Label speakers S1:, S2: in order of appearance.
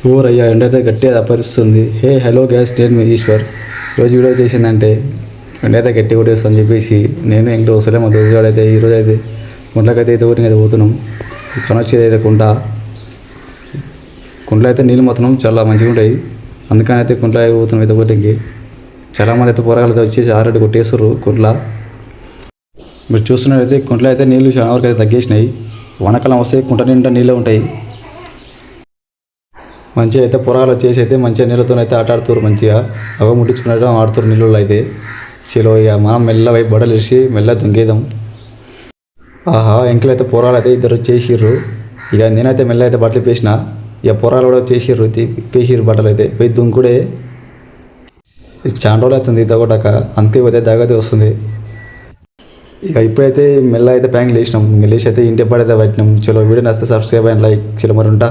S1: ఊరయ్యా ఎండ అయితే గట్టిగా అపరిస్తుంది. హే హలో గ్యాస్ నేను మీ ఈశ్వర్. ఈరోజు వీడియో చేసిందంటే ఎండ అయితే గట్టి కొట్టేస్తుందని చెప్పేసి నేను ఇంట్లో వస్తలే మా దోస్తుగాడు అయితే ఈరోజు అయితే కుంట్లకైతే అయితే ఊరికి అయితే పోతున్నాం. కనొచ్చేది అయితే కుంట్లో అయితే నీళ్ళు మొత్తం చాలా మంచిగా ఉంటాయి. అందుకని అయితే కుంట్లో పోతున్నాం అయితే ఒకటికి. చాలామంది అయితే పోరగాళ్ళు అయితే వచ్చేసి ఆల్రెడీ కొట్టేస్తారు కుంట్ల. మీరు చూస్తున్నట్టయితే కుంట్లో అయితే నీళ్ళు చాలా వరకు అయితే తగ్గేసినాయి. వానకాలం వస్తే కుంట నిండా నీళ్ళే ఉంటాయి. మంచిగా అయితే పొరగాలు వచ్చేసి అయితే మంచిగా నీళ్ళతో అయితే ఆట ఆడుతారు. మంచిగా అవ ముట్టించుకున్నట్టు ఆడుతారు నీళ్ళు అయితే. చలో ఇక మనం మెల్ల వైపు బట్టలు వేసి మెల్ల దుంగేద్దాం. ఆహా ఎంకలు అయితే పొరాలు అయితే ఇద్దరు చేసిర్రు. ఇక నేనైతే మెల్ల అయితే బట్టలు పేసిన. ఇక పొరాలు కూడా చేసిర్రు పేసిర్రు బట్టలు అయితే పోయి దుంకుడే. చాలా రోజులు అవుతుంది ఈత కొట్టాక, అంతే పోతే దాగతే వస్తుంది. ఇక ఇప్పుడైతే మెల్ల అయితే బ్యాంక్ లేచినాం. లేచి అయితే ఇంటి పడైతే పట్టినాం. చలో వీడియో నచ్చితే సబ్స్క్రైబ్ అండ్ లైక్. చలో మరి ఉంటా.